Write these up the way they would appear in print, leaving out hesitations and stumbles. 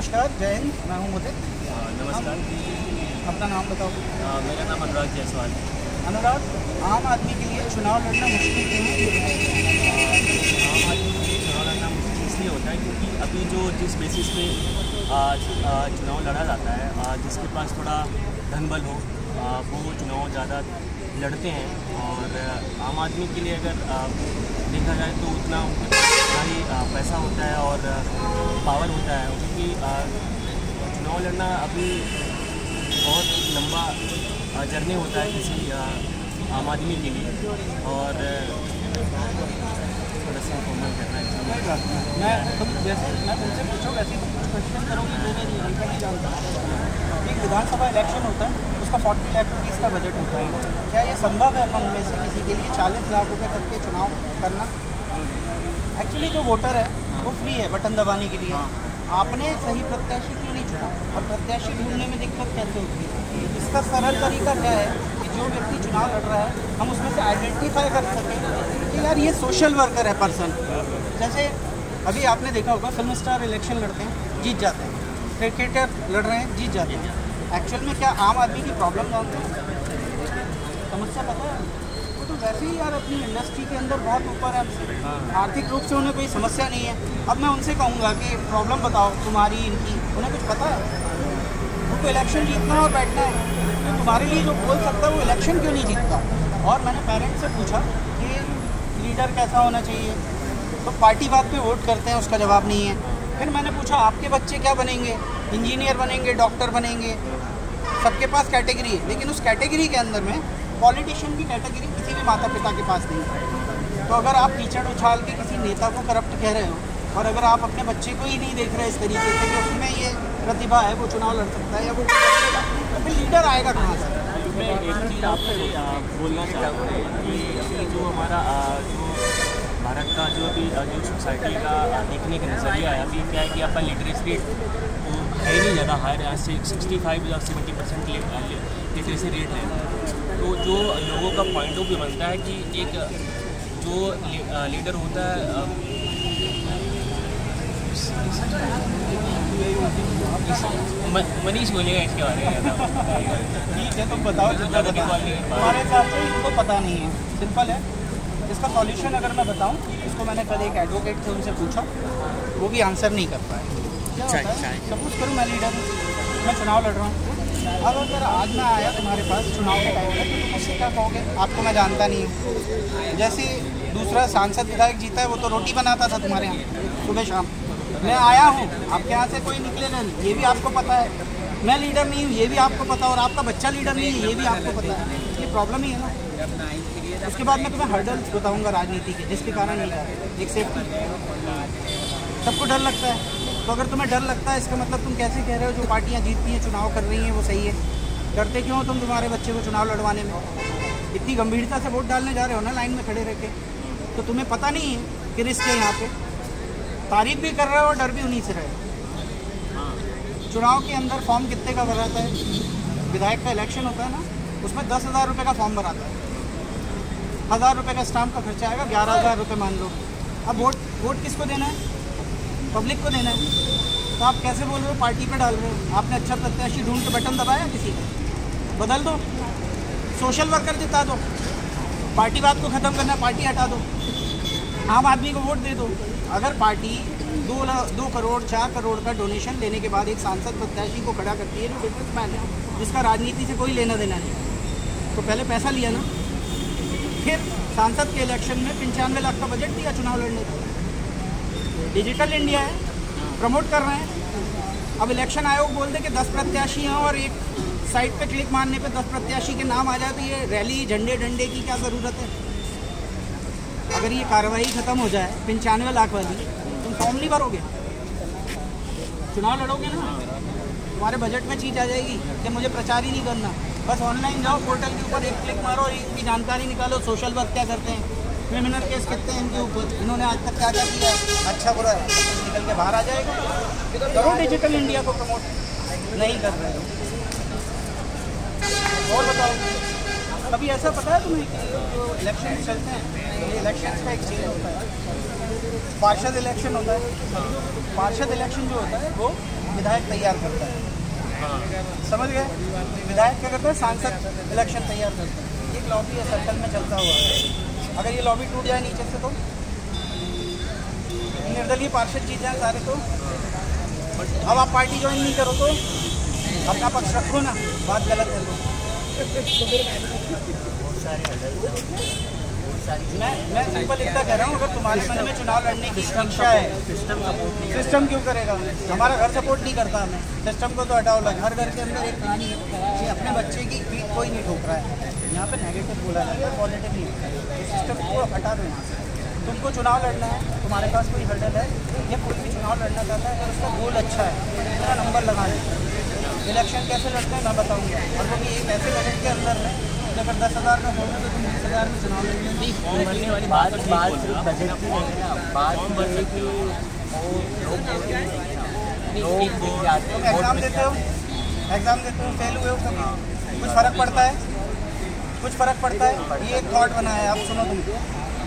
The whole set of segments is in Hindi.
नमस्कार, जय हिंद। मैं हूं मुदित। नमस्कार। अपना नाम बताओ। मेरा नाम अनुराग जायसवाल है। अनुराग, आम आदमी के लिए चुनाव लड़ना मुश्किल क्यों है? आम आदमी के लिए चुनाव लड़ना मुश्किल इसलिए होता है क्योंकि अभी जिस बेसिस पे चुनाव लड़ा जाता है, जिसके पास थोड़ा धन बल हो, वो चुनाव ज़्यादा लड़ते हैं। और आम आदमी के लिए अगर देखा जाए तो उतना उनके पास भारी पैसा होता है और पावर होता है, क्योंकि चुनाव लड़ना अभी बहुत लंबा जर्नी होता है किसी आम आदमी के लिए। और थोड़ा सा इन्फॉर्मल करना है। मैं तुमसे पूछूँ वैसे कुछ क्वेश्चन करोगे जो मेरी हल्का नहीं जानता। एक विधानसभा इलेक्शन होता है, उसका 40 लाख रुपीज़ का बजट होता है। क्या ये संभव है हम में से किसी के लिए 40 लाख रुपये तक के चुनाव करना? एक्चुअली जो वोटर है वो फ्री है बटन दबाने के लिए। आपने सही प्रत्याशी क्यों नहीं चुना? और प्रत्याशी ढूंढने में दिक्कत कैसे होती है? इसका सरल तरीका क्या है कि जो व्यक्ति चुनाव लड़ रहा है हम उसमें से आइडेंटिफाई कर सकें कि यार ये सोशल वर्कर है पर्सन। जैसे अभी आपने देखा होगा फिल्म स्टार इलेक्शन लड़ते हैं, जीत जाते हैं। क्रिकेटर लड़ रहे हैं, जीत जाते हैं। एक्चुअल में क्या आम आदमी की प्रॉब्लम जानते हैं? समस्या पता है? वो तो वैसे ही यार अपनी इंडस्ट्री के अंदर बहुत ऊपर है हमसे। आर्थिक रूप से उन्हें कोई समस्या नहीं है। अब मैं उनसे कहूँगा कि प्रॉब्लम बताओ तुम्हारी, इनकी, उन्हें कुछ पता है? उनको इलेक्शन जीतना और बैठना है। तो तुम्हारे लिए जो बोल सकता है वो इलेक्शन क्यों नहीं जीतता? और मैंने पेरेंट्स से पूछा कि लीडर कैसा होना चाहिए, तो पार्टी बात पे वोट करते हैं, उसका जवाब नहीं है। फिर मैंने पूछा आपके बच्चे क्या बनेंगे? इंजीनियर बनेंगे, डॉक्टर बनेंगे, सबके पास कैटेगरी है, लेकिन उस कैटेगरी के अंदर में पॉलिटिशियन की कैटेगरी किसी भी माता पिता के पास नहीं है। तो अगर आप कीचड़ उछाल के किसी नेता को करप्ट कह रहे हो और अगर आप अपने बच्चे को ही नहीं देख रहे इस तरीके से कि उसमें ये प्रतिभा है, वो चुनाव लड़ सकता है या वो तो फिर लीडर आएगा कहाँ से? मैं एक चीज़ आपसे बोलना चाहूँ कि अभी जो हमारा जो भारत का जो सोसाइटी का देखने का नज़रिया है, अभी क्या है कि आपका लिटरेसी रेट तो है ही नहीं ज़्यादा हायर, 65 या 70% लिटरेसी रेट है। तो जो लोगों का पॉइंट ऑफ व्यू बनता है कि एक जो लीडर होता है, मनीष बोलेगा इसके बारे में। ठीक है, तुम बताओ। हमारे हिसाब से इनको पता नहीं है, सिंपल है। इसका सॉल्यूशन अगर मैं बताऊं, इसको मैंने कल एक एडवोकेट से उनसे पूछा, वो भी आंसर नहीं कर पाए। क्या होता है, सपोज करूँ मैं लीडर हूँ, मैं चुनाव लड़ रहा हूँ। अब अगर आज मैं आया तुम्हारे पास चुनाव के टाइम पे, तो तुम मुझसे क्या कहोगे? आपको मैं जानता नहीं हूँ। जैसे दूसरा सांसद विधायक जीता है, वो तो रोटी बनाता था तुम्हारे यहाँ सुबह शाम। मैं आया हूँ, आपके यहाँ से कोई निकलेगा नहीं, ये भी आपको पता है। मैं लीडर नहीं हूँ, ये भी आपको पता है। और आपका बच्चा लीडर नहीं है, ये भी आपको पता है। ये प्रॉब्लम ही है ना। उसके बाद मैं तुम्हें हर्डल्स बताऊंगा राजनीति के, जिसके कारण नहीं जा रहे। एक सेफ्टी, सबको डर लगता है। तो अगर तुम्हें डर लगता है, इसका मतलब तुम कैसे कह रहे हो जो पार्टियां जीतती हैं, चुनाव कर रही हैं, वो सही है? डरते क्यों हो तुम तुम्हारे बच्चे को चुनाव लड़वाने में? इतनी गंभीरता से वोट डालने जा रहे हो ना लाइन में खड़े रह के, तो तुम्हें पता नहीं है कि रिस्क है यहाँ पे। तारीफ भी कर रहे हो और डर भी उन्हीं से रहे। चुनाव के अंदर फॉर्म कितने का भराता है? विधायक का इलेक्शन होता है ना, उसमें 10,000 रुपये का फॉर्म भराता है। 1,000 रुपये का स्टाम्प का खर्चा आएगा, 11,000 रुपये मान लो। अब वोट किसको देना है? पब्लिक को देना है। तो आप कैसे बोल रहे हो पार्टी पे डाल रहे हो? आपने अच्छा प्रत्याशी ढूंढ के बटन दबाया किसी का? बदल दो, सोशल वर्कर जिता दो। पार्टी बात को ख़त्म करना, पार्टी हटा दो, आम आदमी को वोट दे दो। अगर पार्टी 2 करोड़ 4 करोड़ का डोनेशन देने के बाद एक सांसद प्रत्याशी को खड़ा करती है जो बिजनेसमैन है, जिसका राजनीति से कोई लेना देना नहीं, तो पहले पैसा लिया ना, फिर सांसद के इलेक्शन में 95 लाख का बजट दिया चुनाव लड़ने का। डिजिटल इंडिया है, प्रमोट कर रहे हैं। अब इलेक्शन आयोग बोल दे कि 10 प्रत्याशी हैं और एक साइट पे क्लिक मारने पे 10 प्रत्याशी के नाम आ जाए, तो ये रैली झंडे डंडे की क्या ज़रूरत है? अगर ये कार्रवाई ख़त्म हो जाए 95 लाख वाली, तुम फॉर्म नहीं भरोगे, चुनाव लड़ोगे ना? तुम्हारे बजट में चीज़ आ जाएगी कि मुझे प्रचार ही नहीं करना, बस ऑनलाइन जाओ, पोर्टल के ऊपर एक क्लिक मारो, इसकी जानकारी निकालो। सोशल वर्क क्या करते हैं, क्रिमिनल केस कितने हैं इनके ऊपर, इन्होंने आज तक क्या क्या किया, अच्छा बुरा है, निकल के बाहर आ जाएगा। करो डिजिटल इंडिया को प्रमोट, नहीं कर रहे हो। और बताओ, कभी ऐसा पता है तुम्हें कि जो इलेक्शन चलते हैं, ये इलेक्शन का एक चेंज होता है, पार्षद इलेक्शन होता है, पार्षद इलेक्शन जो होता है वो विधायक तैयार करता है, समझ गए? विधायक क्या करता है? सांसद इलेक्शन तैयार करता है। एक लॉबी है, सर्कल में चलता हुआ है। अगर ये लॉबी टूट जाए नीचे से तो निर्दलीय पार्षद जीत जाए सारे, तो अब आप पार्टी ज्वाइन नहीं करो तो अपना पक्ष रखो ना, बात गलत है तो। मैं सिंपल इतना कह रहा हूँ, अगर तुम्हारे मन में चुनाव लड़ने की इच्छा है, सिस्टम क्यों करेगा? हमारा घर सपोर्ट नहीं करता हमें, सिस्टम को तो हटाओ। हर घर के अंदर एक कहानी है कि अपने बच्चे की पीठ कोई नहीं ठोक रहा है। यहाँ पे नेगेटिव बोला जाता है, पॉजिटिव नहीं होता है। सिस्टम को हटा दो यहाँ से। तुमको चुनाव लड़ना है, तुम्हारे पास कोई हर्डल है या कोई भी चुनाव लड़ना चाहता है, अगर उसका गोल अच्छा है उसका नंबर लगा दे। इलेक्शन कैसे लड़ते हैं मैं बताऊँगा, और वो भी एक ऐसे बजट के अंदर है कि अगर 10,000 का होगा तो तुम 20,000 में चुनाव लड़ेंगे। बात सिर्फ बजट की नहीं है, बात ये कि तुम एग्ज़ाम देते हो, फेल हुए हो कभी, कुछ फ़र्क पड़ता है? कुछ फ़र्क पड़ता है? ये एक थॉट बना है, आप सुनो तुम।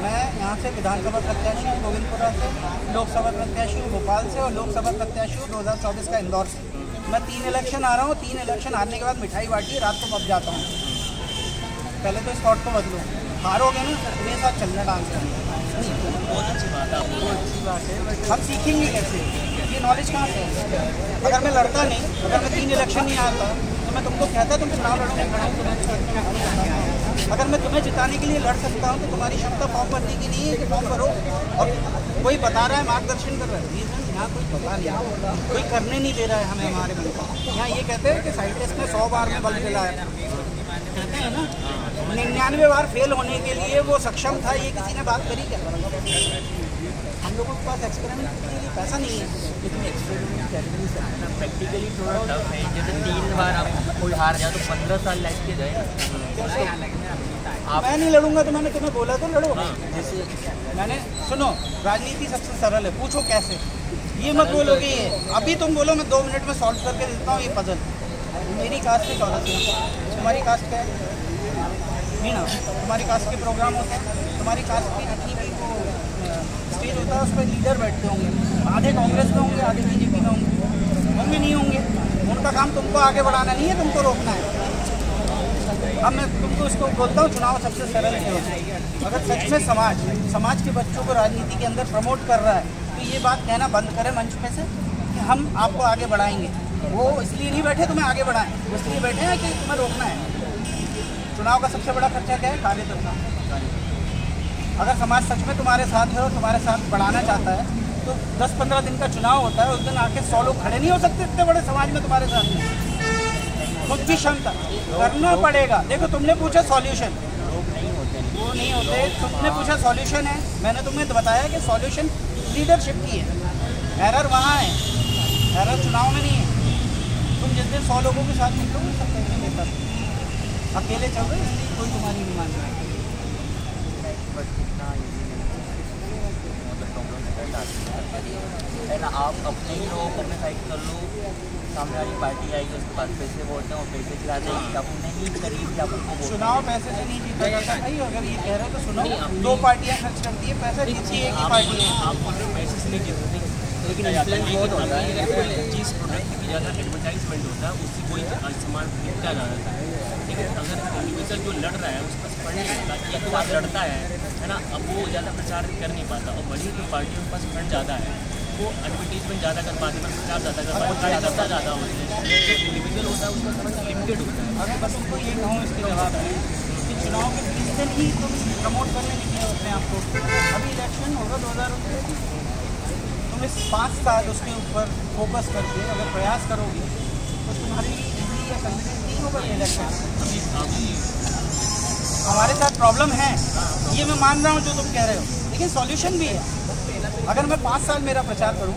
मैं यहाँ से विधानसभा प्रत्याशी हूँ गोविंदपुरा से, लोकसभा प्रत्याशी हूँ भोपाल से, और लोकसभा प्रत्याशी हूँ 2024 का इंदौर से। मैं 3 इलेक्शन आ रहा हूँ, 3 इलेक्शन हारने के बाद मिठाई बांटी, रात को पब जाता हूँ। पहले तो इस थॉट को बदलो, हारोगे ना मेरे साथ चलना डांस करना। बहुत अच्छी बात है, अच्छी बात है, हम सीखेंगे कैसे? ये नॉलेज कहाँ से? अगर मैं लड़ता नहीं, अगर मैं 3 इलेक्शन नहीं आता तो मैं तुमको कहता तुम चुनाव लड़ोगे। अगर मैं तुम्हें जिताने के लिए लड़ सकता हूँ तो तुम्हारी क्षमता फॉर्म भरने की नहीं है कि फॉर्म भरो। और कोई बता रहा है, मार्गदर्शन कर रहा है, रीज़न यहाँ कोई पता नहीं, कोई करने नहीं दे रहा है हमें हमारे मन का। यहाँ ये कहते हैं कि साइंटिस्ट ने 100 बार में बल्ब जलाया, कहते हैं ना, 99 बार फेल होने के लिए वो सक्षम था। ये किसी ने बात करी क्या? हम लोगों के पास एक्सपेरिमेंट के लिए पैसा नहीं है, लेकिन एक्सपेरिमेंट कर नहीं सकते। प्रैक्टिकली थोड़ा टफ है। जैसे 3 बार आप कोई हार जाए तो 15 साल लाइफ के जाए। मैं नहीं लड़ूंगा तो मैंने तुम्हें बोला तो लड़ो। जैसे मैंने सुनो, राजनीति सबसे सरल है, पूछो कैसे। ये मत बोलो कि अभी तुम बोलो मैं 2 मिनट में सॉल्व करके देता हूँ ये पजल। मेरी कास्ट में 14 तुम्हारी कास्ट क्या है? नहीं ना, तुम्हारी कास्ट के प्रोग्राम होते हैं, तुम्हारी कास्ट की जितनी भी वो स्टेज होता है उस पर लीडर बैठते होंगे, आधे कांग्रेस में होंगे, आधे बीजेपी में होंगे, हम भी नहीं होंगे। उनका काम तुमको आगे बढ़ाना नहीं है, तुमको रोकना है। अब मैं तुमको इसको बोलता हूँ, चुनाव सबसे सरल है। अगर सच में समाज के बच्चों को राजनीति के अंदर प्रमोट कर रहा है तो ये बात कहना बंद करें मंच पे से कि हम आपको आगे बढ़ाएंगे। वो इसलिए नहीं बैठे तुम्हें आगे बढ़ाएं, वो इसलिए बैठे हैं कि तुम्हें रोकना है। चुनाव का सबसे बड़ा खर्चा क्या है? कार्यकर्ता। अगर समाज सच में तुम्हारे साथ है और तुम्हारे साथ बढ़ाना चाहता है तो 10-15 दिन का चुनाव होता है, उस दिन आके 100 लोग खड़े नहीं हो सकते इतने बड़े समाज में तुम्हारे साथ में। खुद की क्षमता करना पड़ेगा। देखो तुमने पूछा सॉल्यूशन, वो नहीं होते। तुमने पूछा सॉल्यूशन है, मैंने तुम्हें बताया कि सॉल्यूशन लीडरशिप की है। एरर वहाँ है, एरर चुनाव में नहीं है। तुम जिस दिन 100 लोगों के साथ निकलोगे सब कहेंगे मेरे साथ, अकेले चल रहे इसलिए कोई तुम्हारी नहीं मान रहा है। है ना, आप अपने ही लोगों को अपने साइड कर लो, सामने वाली पार्टी आएगी उसके पास पैसे वोट हैं, वो पैसे खिला देगी, आप उन्हें ही करीब आप उनको चुनाव पैसे से नहीं जीता जाता भाई। अगर ये कह रहे हो तो सुनो, 2 पार्टियां खर्च करती है पैसा, जीतती है एक ही पार्टी है। आप बोल रहे हो पैसे से नहीं जीतते, लेकिन इन्फ्लुएंस बहुत होता है। जिस प्रोडक्ट की ज़्यादा एडवर्टाइजमेंट होता है उसी को ही सामान खरीदता जाता है। लेकिन अगर इंडिविजुअल जो लड़ रहा है उसके पास फंड नहीं होता, एक बार लड़ता है ना, अब वो ज़्यादा प्रचार कर नहीं पाता। और बड़ी जो पार्टियों के पास फंड ज़्यादा है वो एडवर्टीजमेंट ज़्यादा कर पाते हैं, प्रचार ज़्यादा कर पाते हैं, कार्यकर्ता ज़्यादा होते हैं। जो इंडिविजुअल होता है उसका फंड लिमिटेड होता है। अगर बस उनको ये कहूँ इसके जवाब है कि चुनाव के 20 दिन ही तुम प्रमोट करने नहीं किया अपने आप को। अभी इलेक्शन होगा 2019, तुम इस 5 साल उसके ऊपर फोकस करके अगर प्रयास करोगे तो तुम्हारी इजली या कन्वीनियंट नहीं होगा ये इलेक्शन। हमारे साथ प्रॉब्लम है, ये मैं मान रहा हूँ जो तुम कह रहे हो, लेकिन सॉल्यूशन भी है। अगर मैं 5 साल मेरा प्रचार करूँ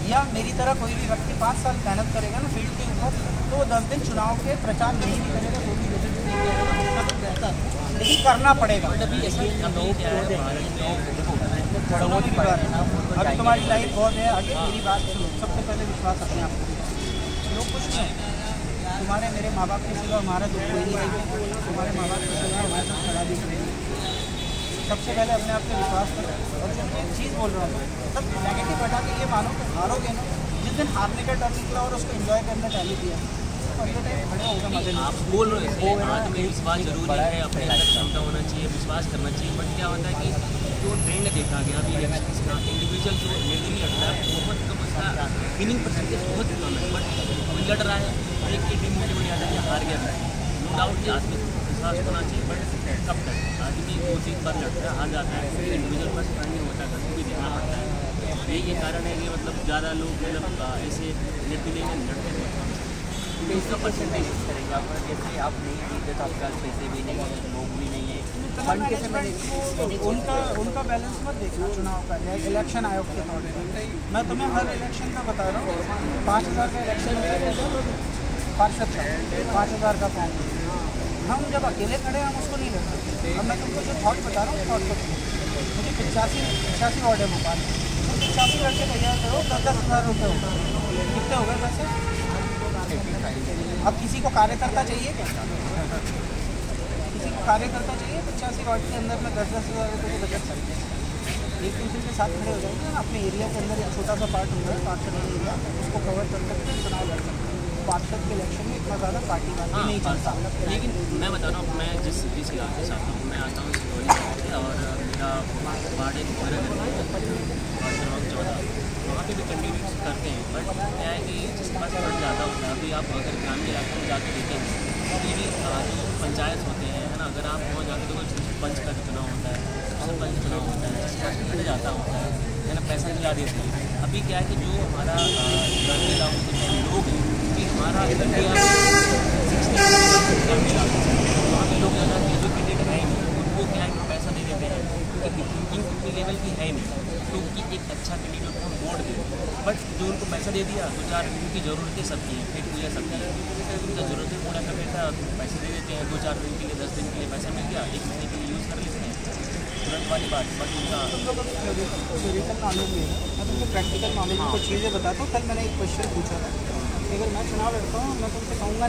या मेरी तरह कोई भी व्यक्ति 5 साल मेहनत करेगा ना फील्ड के ऊपर, तो वो 10 दिन चुनाव के प्रचार नहीं भी करेगा तो भी रहता है, लेकिन करना पड़ेगा। अभी तुम्हारी लाइफ बहुत है आगे। मेरी बात सुनो, सबसे पहले विश्वास अपने आप को। लोग कुछ नहीं, तुम्हारे मेरे माँ बाप के सिवा हमारा तो कोई नहीं है। तुम्हारे माँ बाप के सिवा हमारे साथ खड़ा भी करेंगे। सबसे पहले अपने आप पे विश्वास करो। और जो मैं एक चीज़ बोल रहा हूँ, सब नेगेटिव हटा के ये मानो कि हारोगे ना, जिस दिन हारने का टर्न निकला और उसको एंजॉय करना चालू किया, अगले टाइम खड़े होगा मजे में। आप बोल रहे हैं आत्मविश्वास जरूरी है, अपने अंदर क्षमता होना चाहिए, विश्वास करना चाहिए। बट क्या होता है कि जो ट्रेंड देखा गया अभी इलेक्शन का, इंडिविजुअल जो निर्णय लड़ता है बहुत कम, उसका विनिंग परसेंटेज बहुत कम है। बट कोई लड़ रहा है, एक की टीम मुझे आ जाती है, हार गया, नो डाउट कि आत्मविश्वास होना चाहिए। बट कब तक आदमी 2-3 बार लड़ता है, हार जाता है, फिर इंडिविजुअल पर नहीं होता, घर को भी देखना पड़ता है। ये कारण है कि मतलब ज़्यादा लोग मतलब ऐसे निर्णय लड़ते हैं। तो इसका परसेंटेज किस तरह का, आप जैसे आप नहीं जीते तो आपके पास पैसे भी नहीं है, लोग भी नहीं है, फंड कैसे मैनेज? उनका बैलेंस मत देखना चुनाव का, इलेक्शन आयोग के तौर पर मैं तुम्हें हर इलेक्शन का बता रहा हूँ। 5,000 का इलेक्शन होता है पार्षद का, 5,000 का फॉर्म। हम जब अकेले खड़े हम उसको नहीं लेते। अब मैं तुमको जो थॉट बता रहा हूँ थॉट को मुझे 85 वार्ड है भोपाल, तुम 85 लड़के तैयार करो, 10-10 हज़ार रुपये होगा, कितने हो गए पैसे? अब किसी को कार्यकर्ता चाहिए क्या? किसी को कार्यकर्ता चाहिए? 85 वार्ड के अंदर में 10-10 हज़ार रुपये की बचत करते हैं, एक दूसरे के साथ खड़े हो जाएंगे ना। अपने एरिया के अंदर एक छोटा सा पार्ट होगा, पार्षद एरिया, उसको कवर कर सकते हैं, चुनाव लड़ सकते हैं। पार्षद के इलेक्शन में इतना ज़्यादा पार्टी वार्टी नहीं चलता। लेकिन मैं बता रहा हूँ, मैं जिस इलाके से आता हूँ, मैं आता हूँ सिंगरौली से, और मेरा वार्ड एक घर है, वार्ड क्रमांक 14, वहाँ पे भी कैंडिडेट्स करते हैं। बट क्या है कि जिसके पास फंड ज़्यादा होता है, अभी आप अगर ग्रामीण इलाके में जाकर देखेंगे तो ये जो पंचायत होते हैं, है ना, अगर आप वहाँ जाकर तो पंच का चुनाव होता है, सरपंच चुनाव होता है, जिसके पास फंड जाता होता है ना, पैसा दिला देते हैं। अभी क्या है कि जो हमारा ग्रामीण इलाकों के जो लोग हैं कि हमारा इंडिया में 60% ग्रामीण इलाके वहाँ पे लोग ज़्यादा एजुकेटेड है नहीं, उनको क्या है कि पैसा दे देते हैं, उनकी थिंकिंग उतनी लेवल की है नहीं, तो उनकी एक अच्छा कैंडिडेट को वोट दे। बट जो उनको पैसा दे दिया, 2-4 उनकी ज़रूरतें सबकी हैं, पेट पूजा सबकी है, उनका ज़रूरतें पूरा कर देता है, पैसे दे देते हैं, 2-4 दिन के लिए, 10 दिन के लिए पैसा मिल गया, 1 महीने के लिए यूज़ कर लेते हैं, तुरंत वाली बात। बट उनका थ्योरिटिकल नॉलेज नहीं है, मैं तुमको प्रैक्टिकल नॉलेज में कुछ चीज़ें बताता हूँ। कल मैंने एक क्वेश्चन पूछा था, अगर मैं चुनाव लड़ता हूँ मैं तुमसे कहूँगा